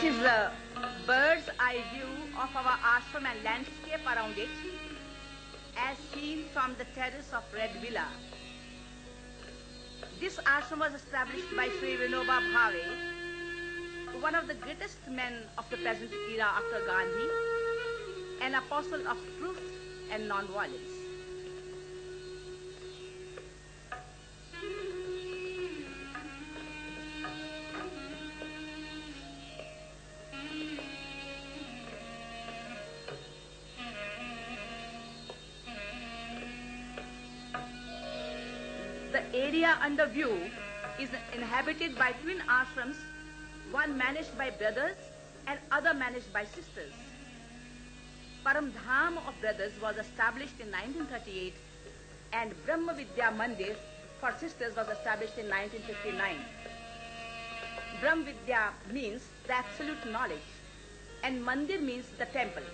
is a bird's eye view of our ashram and landscape around it, as seen from the terrace of Red Villa. This ashram was established by Sri Vinoba Bhave, one of the greatest men of the present era after Gandhi, an apostle of truth and non-violence. The area under view is inhabited by twin ashrams, one managed by brothers and other managed by sisters. Param Dham of brothers was established in 1938 and Brahma Vidya Mandir for sisters was established in 1959. Brahma Vidya means the absolute knowledge and Mandir means the temple.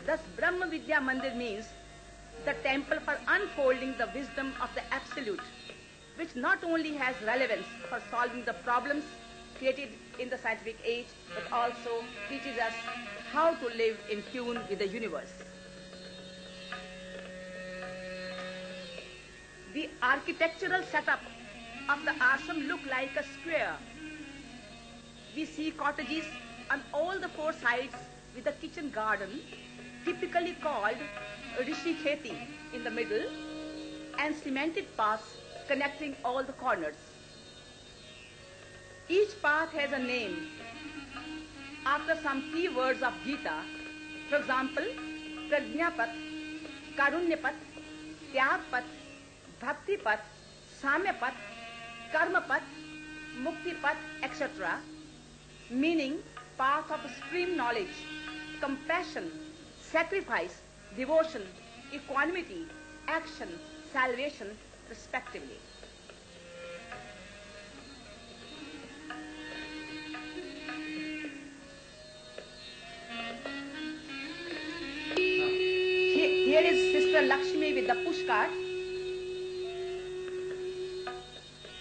Thus Brahma Vidya Mandir means the temple for unfolding the wisdom of the absolute, which not only has relevance for solving the problems created in the scientific age, but also teaches us how to live in tune with the universe. The architectural setup of the ashram look like a square. We see cottages on all the four sides with a kitchen garden, typically called Rishi Kheti in the middle, and cemented paths connecting all the corners. Each path has a name after some key words of Gita. For example, Prajnapat, Karunyapat, Tyagpat, Bhaktipat, Samyapat, Karmapat, Muktipat, etc., meaning path of supreme knowledge, compassion, sacrifice, devotion, equanimity, action, salvation, respectively. Here is Sister Lakshmi with the pushcart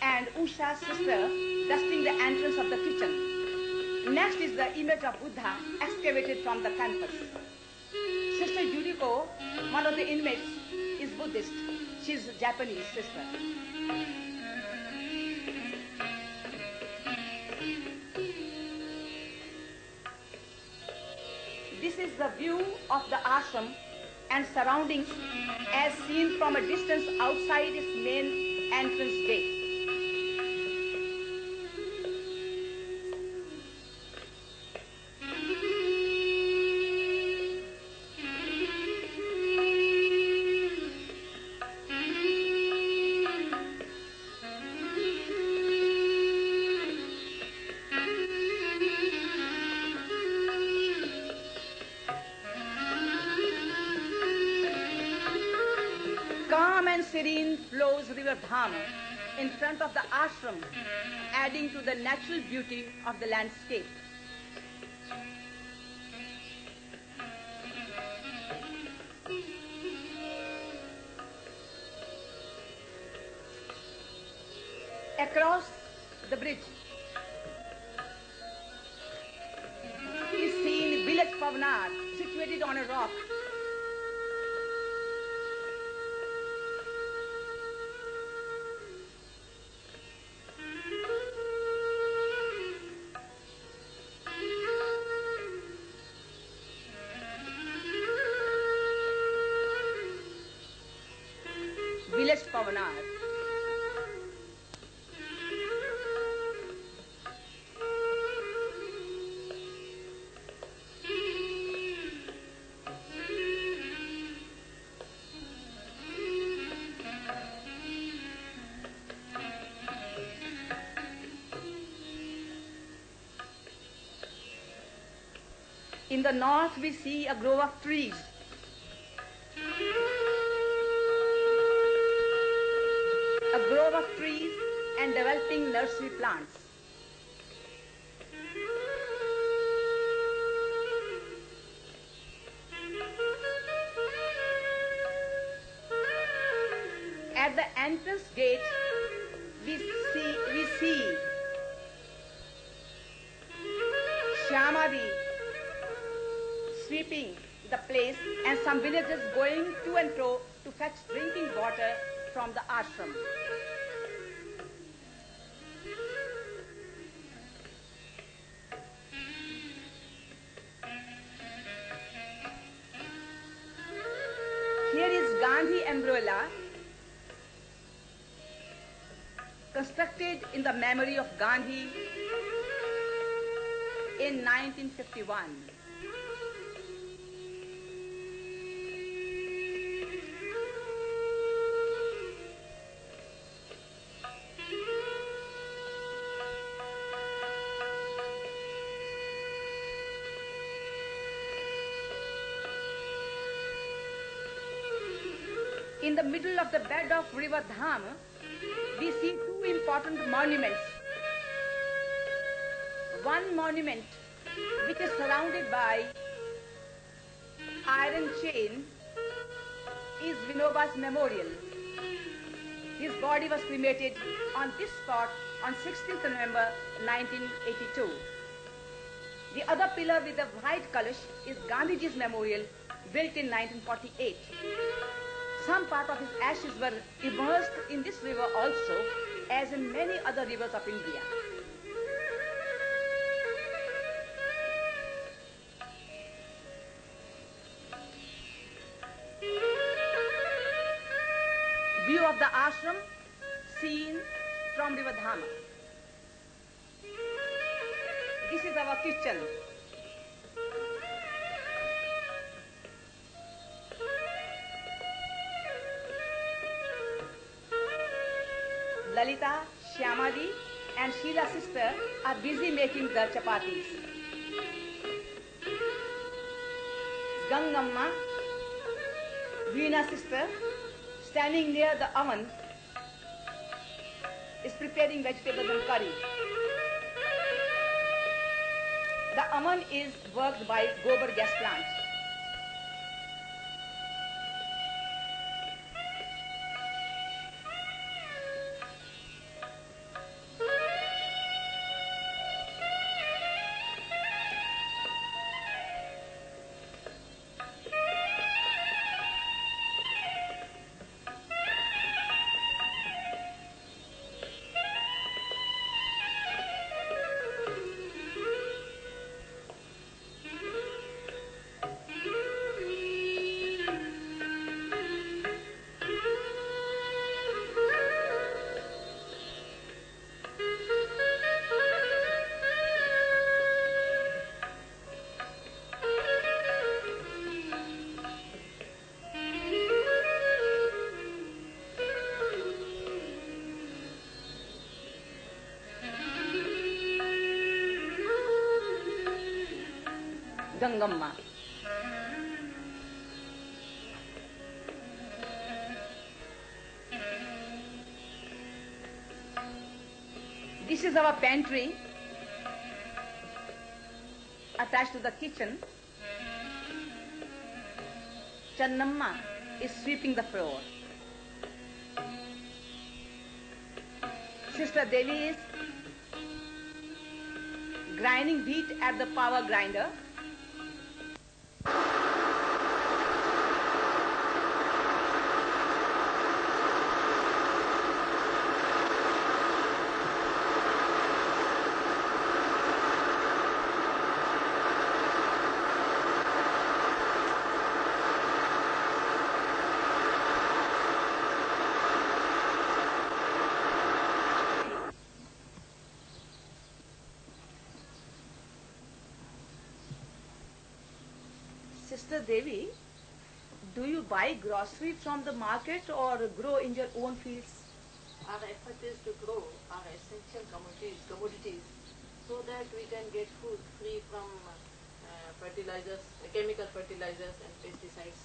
and Usha's sister dusting the entrance of the kitchen. Next is the image of Buddha excavated from the campus. Sister Yuriko, one of the inmates, is Buddhist. She is a Japanese sister. This is the view of the ashram and surroundings as seen from a distance outside its main entrance gate. Serene flows river Dham in front of the ashram, adding to the natural beauty of the landscape. Across the bridge is seen village Pavanar situated on a rock. Village Pavanar. In the north we see a grove of trees. A grove of trees and developing nursery plants. At the entrance gate, we see Shyama Samadhi sweeping the place and some villagers going to and fro to fetch drinking water from the ashram. Here is Gandhi umbrella constructed in the memory of Gandhi in 1951. In the middle of the bed of river Dham, we see two important monuments. One monument which is surrounded by iron chain is Vinoba's memorial. His body was cremated on this spot on 16th November 1982. The other pillar with the white kalash is Gandhiji's memorial, built in 1948. Some part of his ashes were immersed in this river also, as in many other rivers of India. View of the ashram seen from river Dhama. This is our kitchen. Lalita, Shyamadi and Sheila sister are busy making the chapatis. Gangamma, Veena sister, standing near the oven, is preparing vegetables and curry. The oven is worked by Gobar gas plant. Gangamma. This is our pantry attached to the kitchen. Channamma is sweeping the floor. Sister Devi is grinding wheat at the power grinder. Sister Devi, do you buy grocery from the market or grow in your own fields? Our effort is to grow our essential commodities so that we can get food free from fertilizers, chemical fertilizers and pesticides.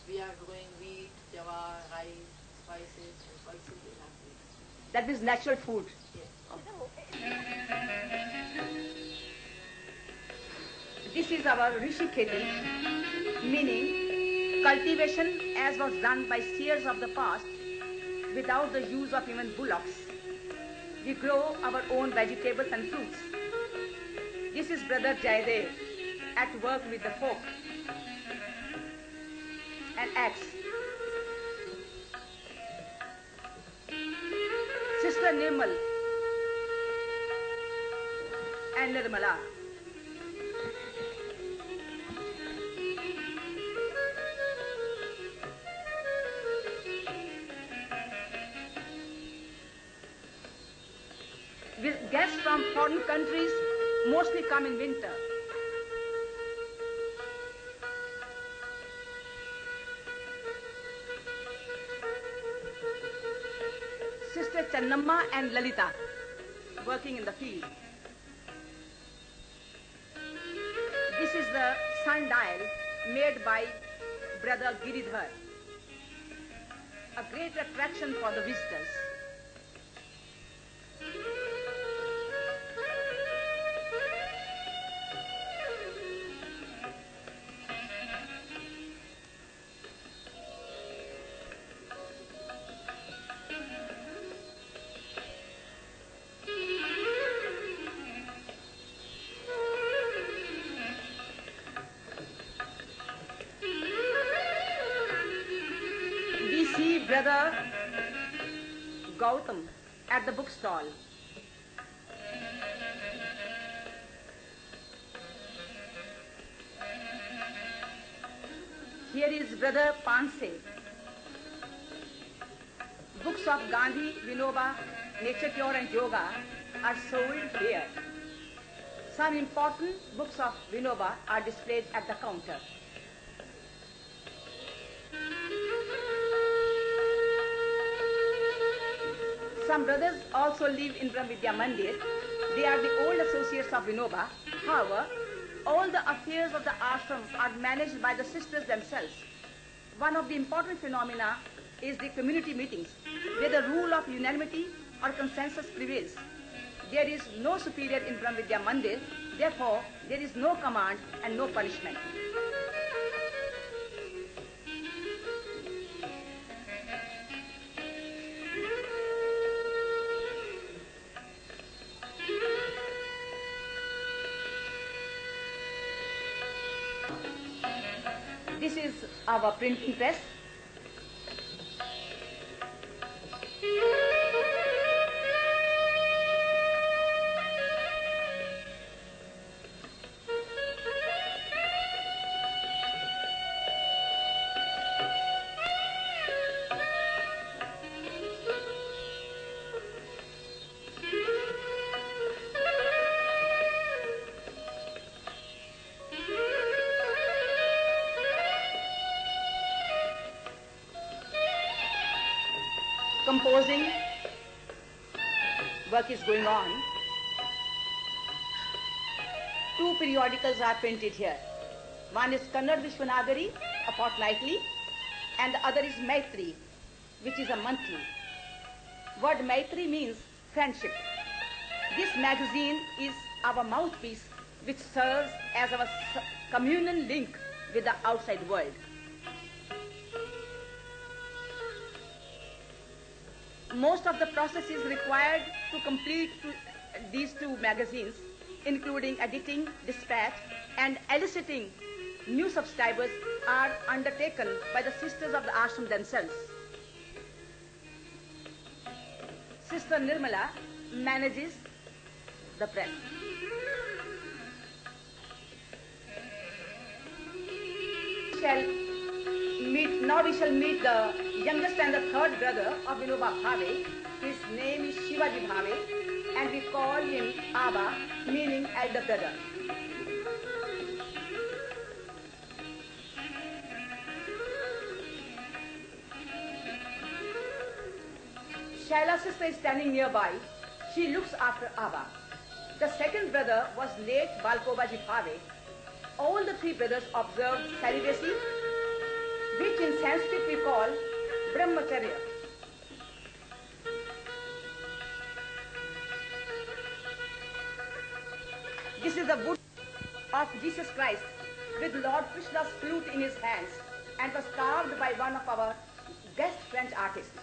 We are growing wheat, jawar, rice, spices and pulses in our fields. That is natural food. Yes. This is our Rishi Kheti, meaning cultivation as was done by seers of the past without the use of even bullocks. We grow our own vegetables and fruits. This is Brother Jaidev at work with the folk and axe. Sister Nirmal and Nirmala. With guests from foreign countries mostly come in winter. Sister Channamma and Lalita working in the field. This is the sundial made by Brother Giridhar, a great attraction for the visitors. We see Brother Gautam at the bookstall. Here is Brother Panse. Books of Gandhi, Vinoba, Nature Cure and Yoga are sold here. Some important books of Vinoba are displayed at the counter. Some brothers also live in Brahmavidya Mandir. They are the old associates of Vinoba. However, all the affairs of the ashram are managed by the sisters themselves. One of the important phenomena is the community meetings, where the rule of unanimity or consensus prevails. There is no superior in Brahmavidya Mandir, therefore there is no command and no punishment. This is our printing press. Composing work is going on. Two periodicals are printed here. One is Kannada Vishwanagari, a fortnightly, and the other is Maitri, which is a monthly. Word Maitri means friendship. This magazine is our mouthpiece, which serves as our communal link with the outside world. Most of the processes required to complete these two magazines, including editing, dispatch, and eliciting new subscribers, are undertaken by the sisters of the ashram themselves. Sister Nirmala manages the press. Now we shall meet the youngest and the third brother of Vinoba Bhave. His name is Shivaji Bhave, and we call him Abba, meaning elder brother. Shaila sister is standing nearby. She looks after Abba. The second brother was late Balkobaji Bhave. All the three brothers observed celibacy, which in Sanskrit we call Brahmacharya. This is the wood of Jesus Christ with Lord Krishna's flute in his hands and was carved by one of our guest French artists.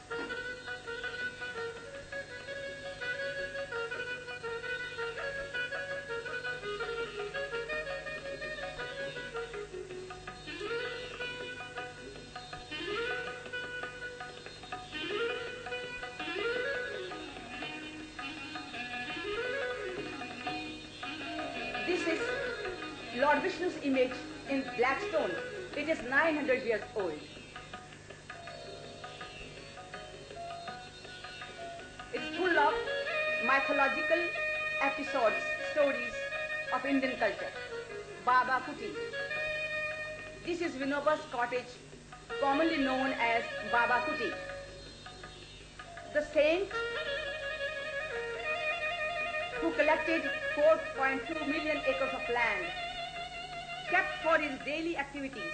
Lord Vishnu's image in black stone. It is 900 years old. It's full of mythological episodes, stories of Indian culture. Baba Kuti. This is Vinoba's cottage, commonly known as Baba Kuti. The saint who collected 4.2 million acres of land kept for his daily activities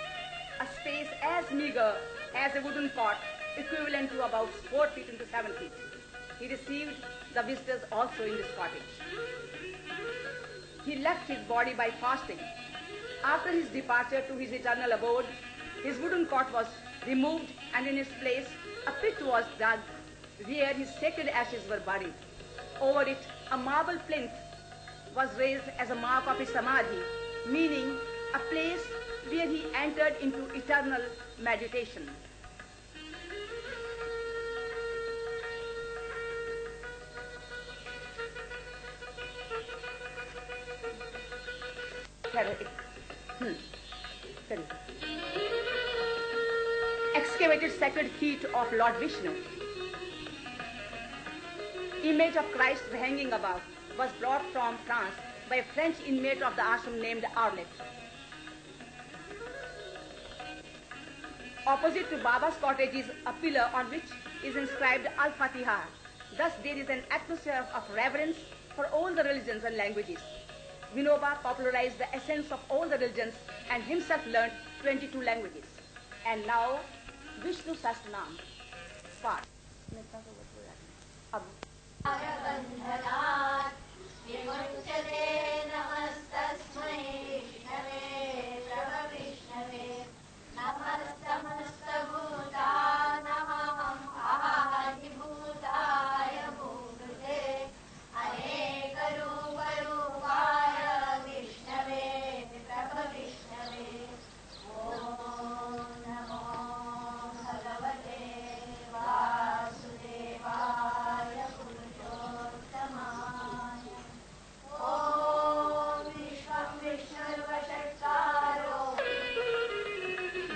a space as meager as a wooden cot, equivalent to about 4 feet into 7 feet. He received the visitors also in this cottage. He left his body by fasting. After his departure to his eternal abode, his wooden cot was removed and in its place a pit was dug where his sacred ashes were buried. Over it, a marble plinth was raised as a mark of his samadhi, meaning a place where he entered into eternal meditation. Excavated sacred feet of Lord Vishnu. Image of Christ hanging above was brought from France by a French inmate of the ashram named Arlet. Opposite to Baba's cottage is a pillar on which is inscribed Al-Fatiha. Thus there is an atmosphere of reverence for all the religions and languages. Vinoba popularized the essence of all the religions and himself learned 22 languages. And now, Vishnu Sahasranam. Part.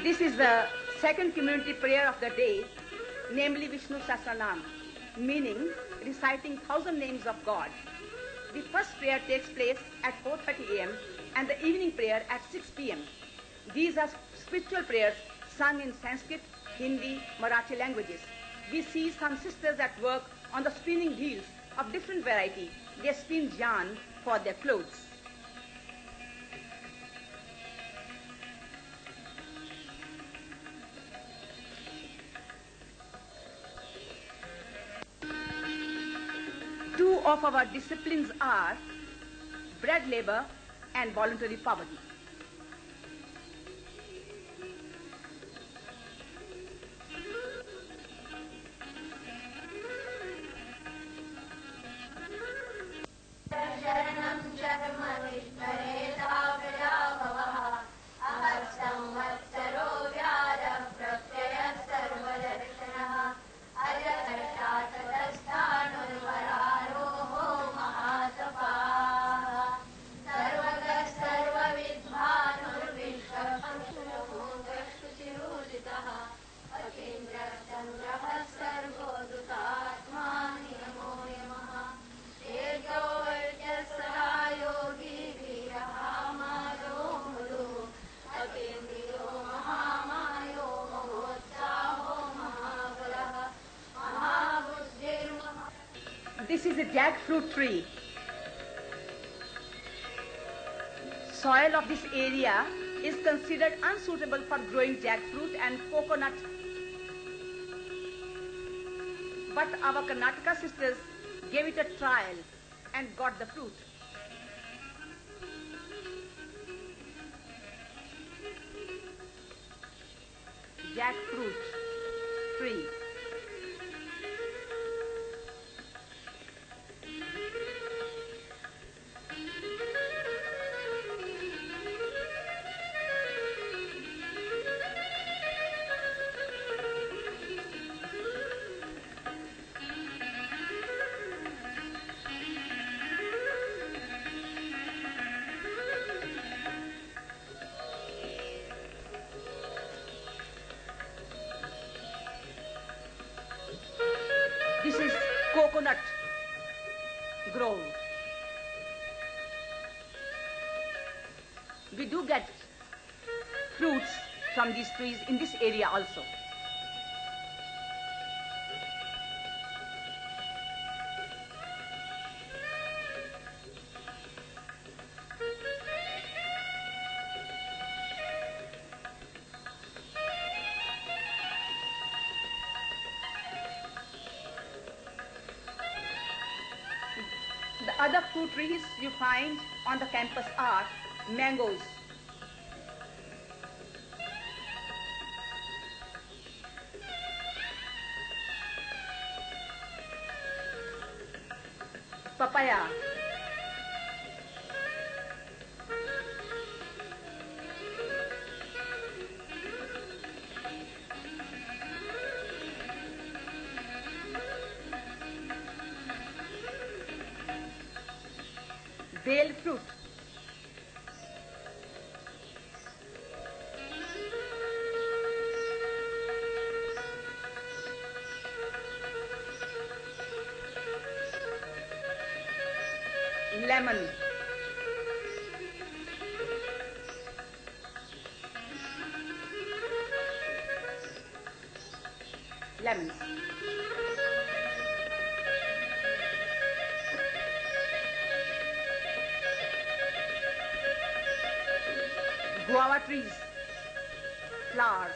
This is the second community prayer of the day, namely Vishnu Sahasranam, meaning reciting 1,000 names of God. The first prayer takes place at 4:30 a.m. and the evening prayer at 6 p.m. These are spiritual prayers sung in Sanskrit, Hindi, Marathi languages. We see some sisters at work on the spinning wheels of different variety. They spin yarn for their clothes. Two of our disciplines are bread labor and voluntary poverty. This is a jackfruit tree. Soil of this area is considered unsuitable for growing jackfruit and coconut. But our Karnataka sisters gave it a trial and got the fruit. Jackfruit tree. This is coconut grove. We do get fruits from these trees in this area also. The other fruit trees you find on the campus are mangoes, papaya, bale fruit, lemon, lemons, guava trees, flowers,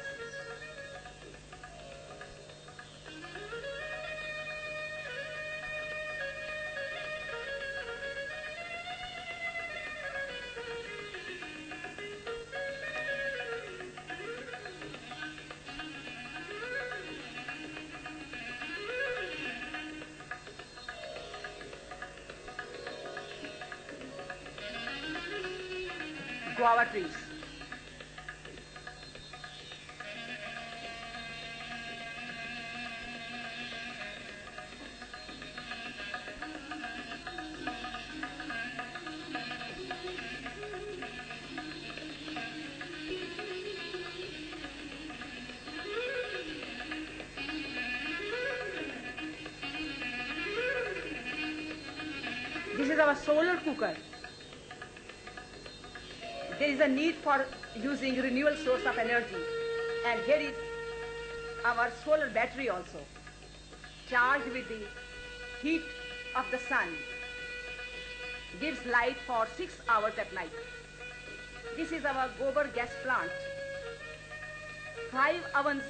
guava trees. This is our solar cooker. There is a need for using renewable source of energy, and here is our solar battery also, charged with the heat of the sun, gives light for 6 hours at night. This is our gobar gas plant. 5 ovens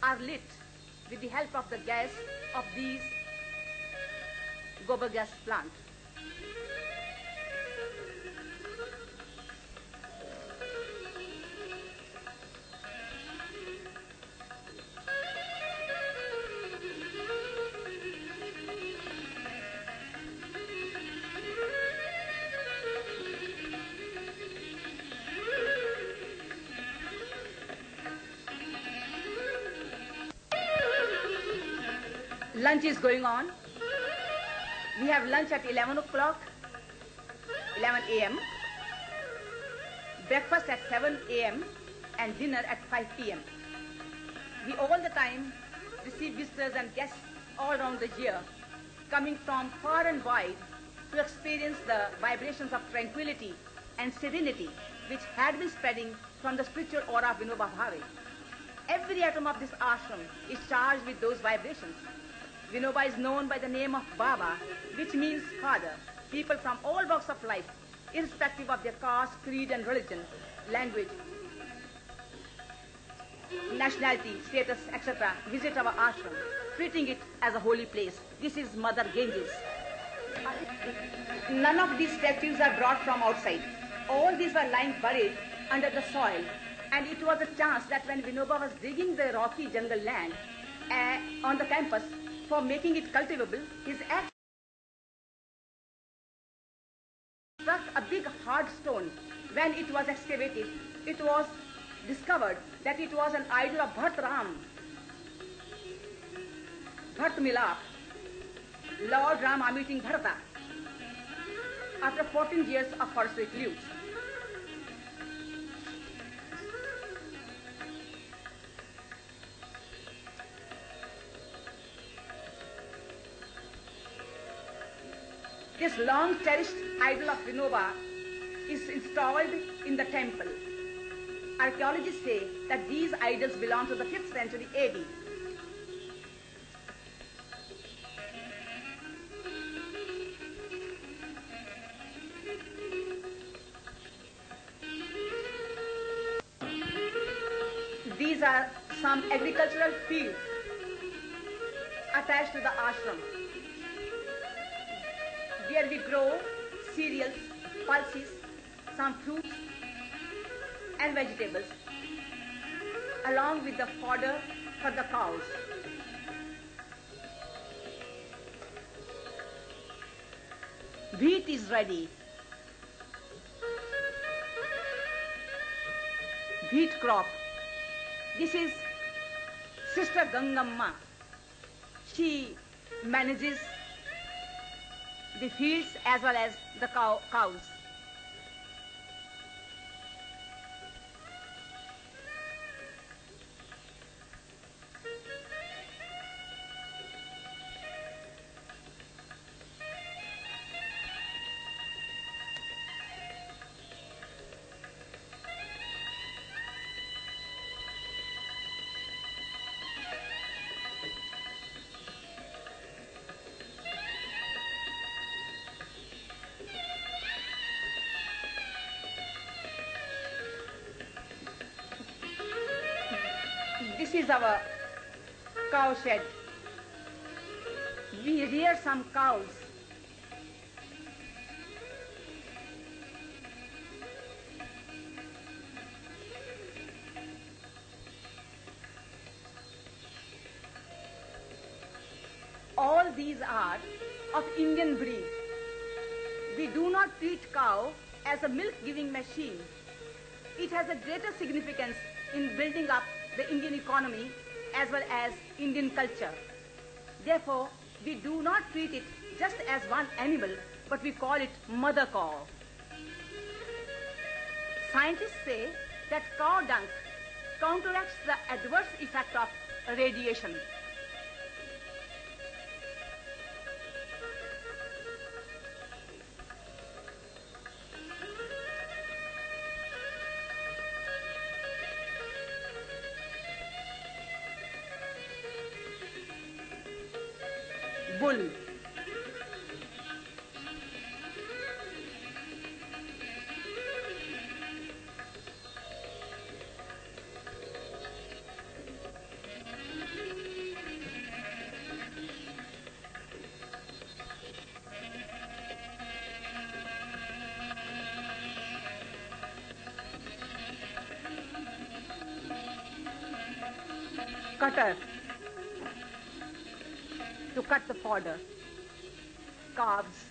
are lit with the help of the gas of these gobar gas plant. Lunch is going on. We have lunch at 11 o'clock, 11 a.m., breakfast at 7 a.m., and dinner at 5 p.m. We all the time receive visitors and guests all around the year, coming from far and wide to experience the vibrations of tranquility and serenity which had been spreading from the spiritual aura of Vinoba Bhave. Every atom of this ashram is charged with those vibrations. Vinoba is known by the name of Baba, which means father. People from all walks of life, irrespective of their caste, creed and religion, language, nationality, status, etc., visit our ashram, treating it as a holy place. This is Mother Ganges. None of these statues are brought from outside. All these were lying buried under the soil, and it was a chance that when Vinoba was digging the rocky jungle land on the campus for making it cultivable, his axe struck a big hard stone. When it was excavated, it was discovered that it was an idol of Bharat Ram, Bharat Milap, Lord Rama meeting Bharata after 14 years of forest recluse. This long cherished idol of Vinoba is installed in the temple. Archaeologists say that these idols belong to the 5th century AD. These are some agricultural fields attached to the ashram, where we grow cereals, pulses, some fruits and vegetables, along with the fodder for the cows. Wheat is ready. Wheat crop. This is Sister Gangamma. She manages the fields as well as the cows. This is our cow shed. We rear some cows. All these are of Indian breed. We do not treat cow as a milk-giving machine. It has a greater significance in building up the Indian economy as well as Indian culture. Therefore, we do not treat it just as one animal, but we call it mother cow. Scientists say that cow dung counteracts the adverse effect of radiation. Bull. Cutter to cut the fodder. Calves.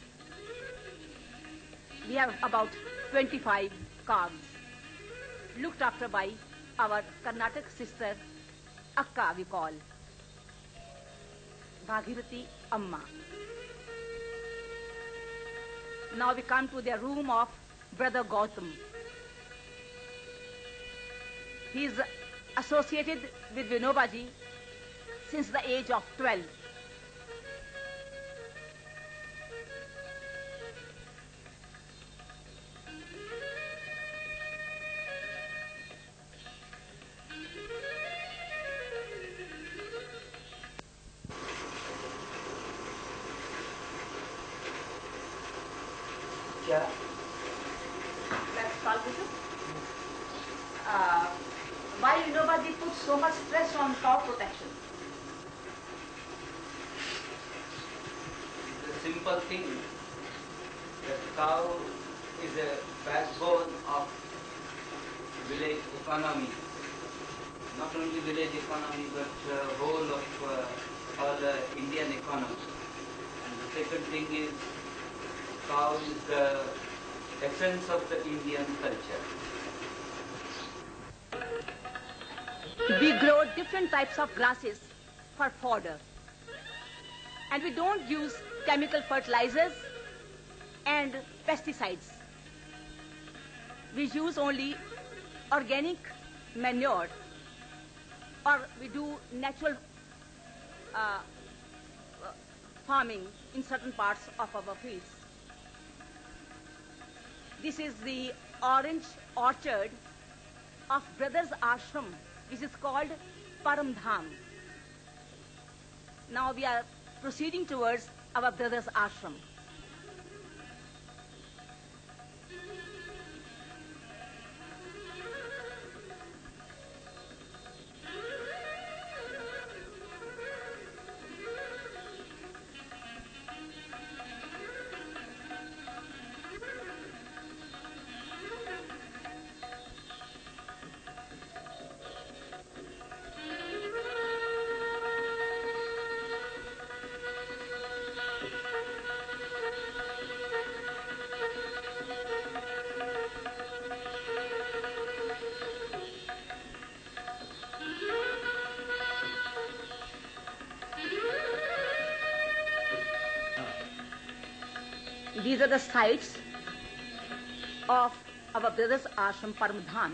We have about 25 calves, looked after by our Karnataka sister, Akka we call, Bhagirathi Amma. Now we come to the room of Brother Gautam. He is associated with Vinobaji since the age of 12. Yeah. Let's solve this. Why Vinobaji puts so much stress on cow protection? The simple thing that cow is a backbone of village economy. Not only village economy, but whole of all the Indian economy. And the second thing is, cow is the essence of the Indian culture. We grow different types of grasses for fodder. And we don't use chemical fertilizers and pesticides. We use only organic manure, or we do natural farming in certain parts of our fields. This is the orange orchard of Brothers Ashram, which is called Param Dham. Now we are proceeding towards our Brothers Ashram. These are the sites of our Brothers Ashram Param Dham.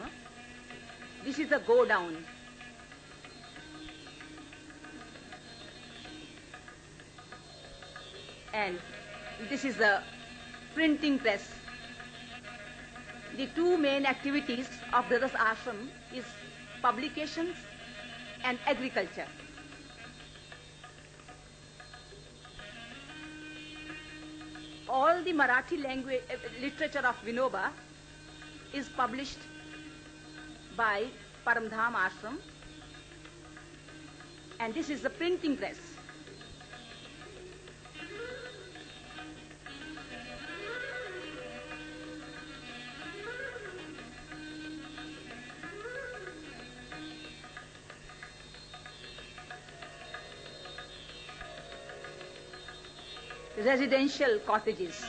This is the go down. And this is the printing press. The two main activities of Brothers Ashram is publications and agriculture. All the Marathi language literature of Vinoba is published by Param Dham Ashram, and this is the printing press. Residential cottages.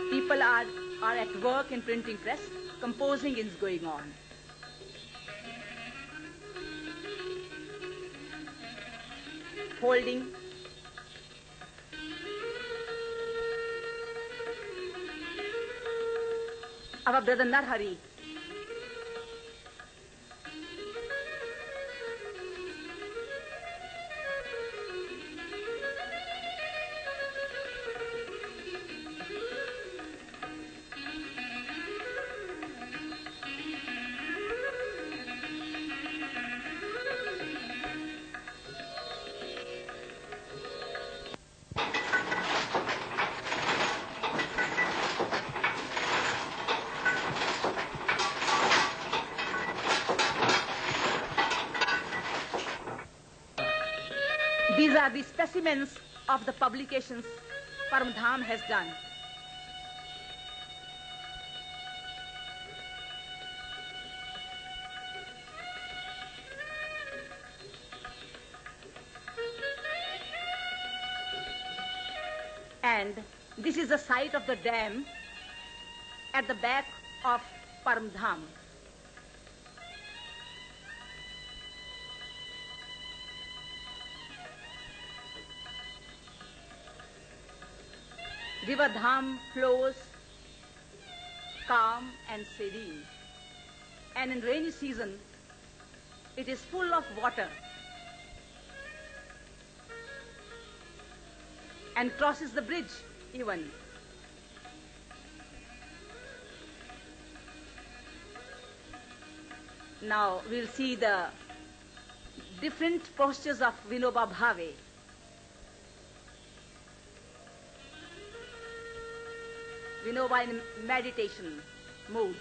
People are at work in printing press, composing is going on. Holding. Our brother Narhari. These are the specimens of the publications Param Dham has done. And this is the site of the dam at the back of Param Dham. River Dham flows calm and serene, and in rainy season it is full of water and crosses the bridge even. Now we'll see the different postures of Vinoba Bhave. Vinoba in meditation mood.